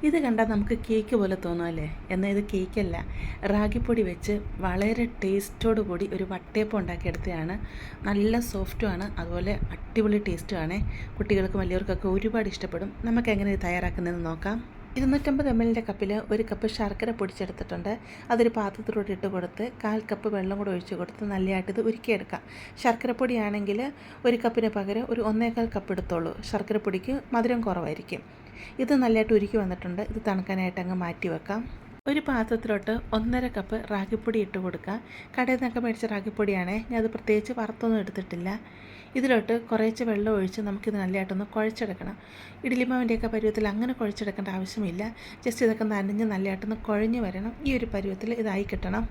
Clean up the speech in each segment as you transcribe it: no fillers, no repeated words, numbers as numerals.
ഇത് കണ്ടാൽ നമുക്ക് കേക്ക് പോലെ തോന്നുമല്ലേ? എന്നാൽ ഇത് കേക്കല്ല, റാഗിപ്പൊടി വെച്ച് വളരെ ടേസ്റ്റോടു കൂടി ഒരു വട്ടയപ്പം ഉണ്ടാക്കിയെടുത്തതാണ്. നല്ല സോഫ്റ്റുമാണ്, അതുപോലെ അടിപൊളി ടേസ്റ്റുമാണ്. കുട്ടികൾക്കും വലിയവർക്കൊക്കെ ഒരുപാട് ഇഷ്ടപ്പെടും. നമുക്ക് എങ്ങനെ ഇത് തയ്യാറാക്കുന്നതെന്ന് നോക്കാം. 250 ml കപ്പിൽ 1 കപ്പ് ശർക്കര പൊടിച്ചെടുത്തിട്ടുണ്ട്. അതൊരു പാത്രത്തിലോട്ട് ഇട്ട് കൊടുത്ത് 1/4 കപ്പ് വെള്ളം കൂടെ ഒഴിച്ച് കൊടുത്ത് നല്ലതായിട്ട് ഇത് ഉരുക്കിയെടുക്കാം. ശർക്കരപ്പൊടിയാണെങ്കിൽ 1 കപ്പിന് പകരം ഒരു 1/4 കപ്പ് എടുത്തോളൂ. ശർക്കരപ്പൊടിക്ക് മധുരം കുറവായിരിക്കും. ഇത് നല്ലതായിട്ട് ഉരുക്കി വന്നിട്ടുണ്ട്. ഇത് തണുക്കാനായിട്ട് അങ്ങ് മാറ്റി വെക്കാം. ഒരു പാത്രത്തിലോട്ട് 1/2 കപ്പ് റാഗിപ്പൊടി ഇട്ട് കൊടുക്കാം. കടയിൽ നിന്നൊക്കെ മേടിച്ച റാഗിപ്പൊടിയാണേ. ഞാൻ അത് പ്രത്യേകിച്ച് വറുത്തൊന്നും എടുത്തിട്ടില്ല. ഇതിലോട്ട് കുറേശ്ശെ വെള്ളം ഒഴിച്ച് നമുക്കിത് നല്ലതായിട്ടൊന്ന് കുഴച്ചെടുക്കണം. ഇഡ്ഡലിമാവിൻ്റെയൊക്കെ പരുവത്തിൽ അങ്ങനെ കുഴച്ചെടുക്കേണ്ട ആവശ്യമില്ല. ജസ്റ്റ് ഇതൊക്കെ നനഞ്ഞ് നല്ലതായിട്ടൊന്ന് കുഴഞ്ഞ് വരണം. ഈ ഒരു പരുവത്തിൽ ഇതായി കിട്ടണം.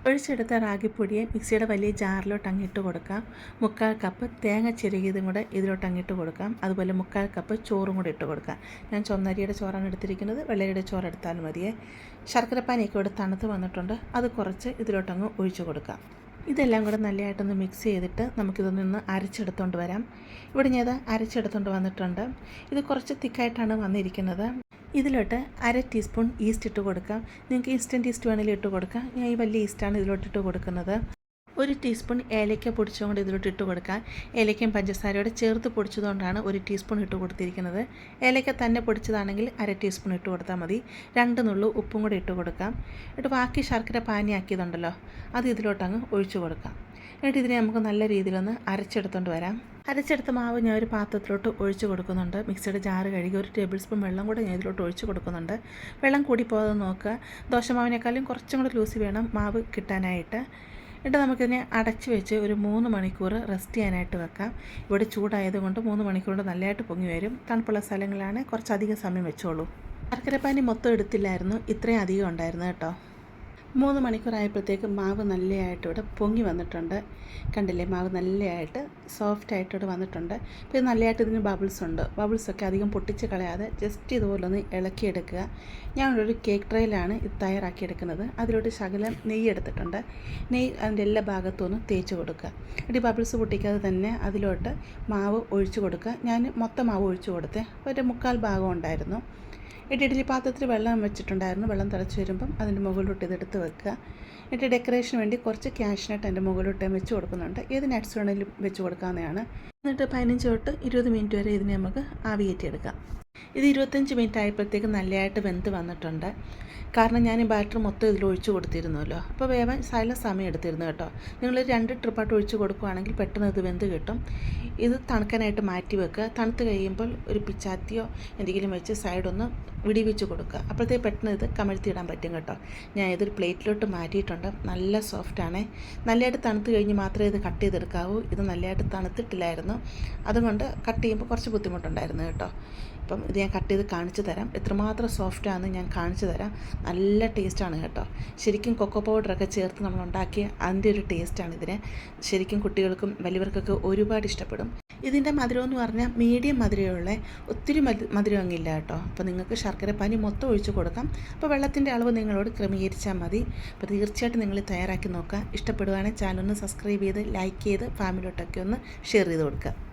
ഒഴിച്ചെടുത്ത റാഗിപ്പൊടിയെ മിക്സിയുടെ വലിയ ജാറിലോട്ട് അങ്ങിട്ട് കൊടുക്കാം. 1/4 കപ്പ് തേങ്ങ ചിരകിയതും കൂടെ ഇതിലോട്ട് അങ്ങിട്ട് കൊടുക്കാം. അതുപോലെ 1/4 കപ്പ് ചോറും കൂടെ ഇട്ട് കൊടുക്കാം. ഞാൻ ചുവന്നരിയുടെ ചോറാണ് എടുത്തിരിക്കുന്നത്, വെള്ളരിയുടെ ചോറ് എടുത്താലും മതിയേ. ശർക്കരപ്പാനിയൊക്കെ ഇവിടെ തണുത്ത് വന്നിട്ടുണ്ട്. അത് കുറച്ച് ഇതിലോട്ടങ്ങ് ഒഴിച്ചു കൊടുക്കാം. ഇതെല്ലാം കൂടെ നല്ലതായിട്ടൊന്ന് മിക്സ് ചെയ്തിട്ട് നമുക്കിതൊന്ന് അരച്ചെടുത്തുകൊണ്ട് വരാം. ഇവിടെ ഞാൻ ഇത് അരച്ചെടുത്തുകൊണ്ട് വന്നിട്ടുണ്ട്. ഇത് കുറച്ച് തിക്കായിട്ടാണ് വന്നിരിക്കുന്നത്. ഇതിലോട്ട് 1/2 ടീസ്പൂൺ ഈസ്റ്റ് ഇട്ട് കൊടുക്കാം. നിങ്ങൾക്ക് ഇൻസ്റ്റൻറ്റ് ഈസ്റ്റ് വേണമെങ്കിൽ ഇട്ട് കൊടുക്കാം. ഞാൻ ഈ വലിയ ഈസ്റ്റാണ് ഇതിലോട്ടിട്ട് കൊടുക്കുന്നത്. 1 ടീസ്പൂൺ ഏലക്ക പൊടിച്ചുകൊണ്ട് ഇതിലോട്ട് ഇട്ട് കൊടുക്കാം. ഏലക്കയും പഞ്ചസാരയോടെ ചേർത്ത് പൊടിച്ചതുകൊണ്ടാണ് 1 ടീസ്പൂൺ ഇട്ട് കൊടുത്തിരിക്കുന്നത്. ഏലക്ക തന്നെ പൊടിച്ചതാണെങ്കിൽ 1/2 ടീസ്പൂൺ ഇട്ട് കൊടുത്താൽ മതി. 2 നുള്ളു ഉപ്പും കൂടി ഇട്ട് കൊടുക്കാം. എന്നിട്ട് ബാക്കി ശർക്കര പാനിയാക്കിയതുണ്ടല്ലോ, അത് ഇതിലോട്ടങ്ങ് ഒഴിച്ചു കൊടുക്കാം. എന്നിട്ട് ഇതിനെ നമുക്ക് നല്ല രീതിയിലൊന്ന് അരച്ചെടുത്തുകൊണ്ട് വരാം. അരച്ചെടുത്ത മാവ് ഞാൻ ഒരു പാത്രത്തിലോട്ട് ഒഴിച്ച് കൊടുക്കുന്നുണ്ട്. മിക്സിയുടെ ജാറ് കഴുകി 1 ടേബിൾ സ്പൂൺ വെള്ളം കൂടെ ഞാൻ ഇതിലോട്ട് ഒഴിച്ച് കൊടുക്കുന്നുണ്ട്. വെള്ളം കൂടി പോകാതെ നോക്കുക. ദോശമാവിനേക്കാളും കുറച്ചും കൂടെ ലൂസി വേണം മാവ് കിട്ടാനായിട്ട്. എന്നിട്ട് നമുക്കിതിനെ അടച്ച് വെച്ച് ഒരു 3 മണിക്കൂർ റെസ്റ്റ് ചെയ്യാനായിട്ട് വെക്കാം. ഇവിടെ ചൂടായതുകൊണ്ട് 3 മണിക്കൂർ കൊണ്ട് നല്ലതായിട്ട് പൊങ്ങി വരും. തണുപ്പുള്ള സ്ഥലങ്ങളാണ് കുറച്ചധികം സമയം വെച്ചോളൂ. ശർക്കരപ്പാനി മൊത്തം എടുത്തില്ലായിരുന്നു, ഇത്രയും അധികം ഉണ്ടായിരുന്നു കേട്ടോ. 3 മണിക്കൂറായപ്പോഴത്തേക്ക് മാവ് നല്ലതായിട്ട് ഇവിടെ പൊങ്ങി വന്നിട്ടുണ്ട്. കണ്ടില്ലേ, മാവ് നല്ലതായിട്ട് സോഫ്റ്റായിട്ട് ഇവിടെ വന്നിട്ടുണ്ട്. പിന്നെ നല്ലതായിട്ട് ഇതിന് ബബിൾസ് ഉണ്ട്. ബബിൾസൊക്കെ അധികം പൊട്ടിച്ച് കളയാതെ ജസ്റ്റ് ഇതുപോലൊന്ന് ഇളക്കിയെടുക്കുക. ഞാൻ ഒരു കേക്ക് ട്രേയിലാണ് ഇത് തയ്യാറാക്കിയെടുക്കുന്നത്. അതിലോട്ട് ശകലം നെയ്യ് എടുത്തിട്ടുണ്ട്. നെയ്യ് അതിൻ്റെ എല്ലാ ഭാഗത്തും ഒന്ന് തേച്ച് കൊടുക്കുക. എന്നിട്ട് ബബിൾസ് പൊട്ടിക്കാതെ തന്നെ അതിലോട്ട് മാവ് ഒഴിച്ചു കൊടുക്കുക. ഞാൻ മൊത്തം മാവ് ഒഴിച്ചു കൊടുത്തേ, ഒരു 1/4 ഭാഗം ഉണ്ടായിരുന്നു. ഇഡ്ഡലി പാത്രത്തിൽ വെള്ളം വെച്ചിട്ടുണ്ടായിരുന്നു. വെള്ളം തിളച്ച് വരുമ്പം അതിൻ്റെ മുകളിലോട്ട് ഇതെടുത്ത് വെക്കുക. എന്നിട്ട് ഡെക്കറേഷന് വേണ്ടി കുറച്ച് ക്യാഷ്നട്ട് അതിൻ്റെ മുകളിലോട്ട് വെച്ച് കൊടുക്കുന്നുണ്ട്. ഏത് നട്ട്സ് വേണമെങ്കിലും വെച്ച് കൊടുക്കാവുന്നതാണ്. എന്നിട്ട് 15 തൊട്ട് 20 മിനിറ്റ് വരെ ഇതിനെ നമുക്ക് ആവിയേറ്റിയെടുക്കാം. ഇത് 25 മിനിറ്റ് ആയപ്പോഴത്തേക്ക് നല്ലതായിട്ട് വെന്ത് വന്നിട്ടുണ്ട്. കാരണം ഞാൻ ബാറ്റർ മൊത്തം ഇതിൽ ഒഴിച്ച് കൊടുത്തിരുന്നല്ലോ, അപ്പോൾ വേവാൻ സമയം എടുത്തിരുന്നു കേട്ടോ. നിങ്ങൾ 2 ട്രിപ്പായിട്ട് ഒഴിച്ച് കൊടുക്കുകയാണെങ്കിൽ പെട്ടെന്ന് ഇത് വെന്ത് കിട്ടും. ഇത് തണുക്കാനായിട്ട് മാറ്റി വെക്കുക. തണുത്ത് കഴിയുമ്പോൾ ഒരു പിച്ചാത്തിയോ എന്തെങ്കിലും വെച്ച് സൈഡൊന്ന് വിടിവിച്ച് കൊടുക്കുക. അപ്പോഴത്തേക്ക് പെട്ടെന്ന് ഇത് കമഴ്ത്തിയിടാൻ പറ്റും കേട്ടോ. ഞാൻ ഇതൊരു പ്ലേറ്റിലോട്ട് മാറ്റിയിട്ടുണ്ട്. നല്ല സോഫ്റ്റാണ്. നല്ലതായിട്ട് തണുത്ത് കഴിഞ്ഞ് മാത്രമേ ഇത് കട്ട് ചെയ്തെടുക്കാവൂ. ഇത് നല്ലതായിട്ട് തണുത്തിട്ടില്ലായിരുന്നു, അതുകൊണ്ട് കട്ട് ചെയ്യുമ്പോൾ കുറച്ച് ബുദ്ധിമുട്ടുണ്ടായിരുന്നു കേട്ടോ. അപ്പം ഇത് ഞാൻ കട്ട് ചെയ്ത് കാണിച്ചു തരാം. എത്രമാത്രം സോഫ്റ്റാണെന്ന് ഞാൻ കാണിച്ചു തരാം. നല്ല ടേസ്റ്റാണ് കേട്ടോ. ശരിക്കും കൊക്കോ പൗഡറൊക്കെ ചേർത്ത് നമ്മൾ ഉണ്ടാക്കിയ അതിൻ്റെ ഒരു ടേസ്റ്റാണ് ഇതിന്. ശരിക്കും കുട്ടികൾക്കും വലിയവർക്കൊക്കെ ഒരുപാട് ഇഷ്ടപ്പെടും. ഇതിൻ്റെ മധുരം എന്ന് പറഞ്ഞാൽ മീഡിയം മധുരമുള്ള, ഒത്തിരി മധുരം അങ്ങില്ല കേട്ടോ. അപ്പോൾ നിങ്ങൾക്ക് ശർക്കര പാനി മൊത്തം ഒഴിച്ച് കൊടുക്കാം. അപ്പോൾ വെള്ളത്തിൻ്റെ അളവ് നിങ്ങളോട് ക്രമീകരിച്ചാൽ മതി. അപ്പോൾ തീർച്ചയായിട്ടും നിങ്ങൾ തയ്യാറാക്കി നോക്കുക. ഇഷ്ടപ്പെടുവാണെങ്കിൽ ചാനൽ ഒന്ന് സബ്സ്ക്രൈബ് ചെയ്ത് ലൈക്ക് ചെയ്ത് ഫാമിലിയോട്ടൊക്കെ ഒന്ന് ഷെയർ ചെയ്ത് കൊടുക്കുക.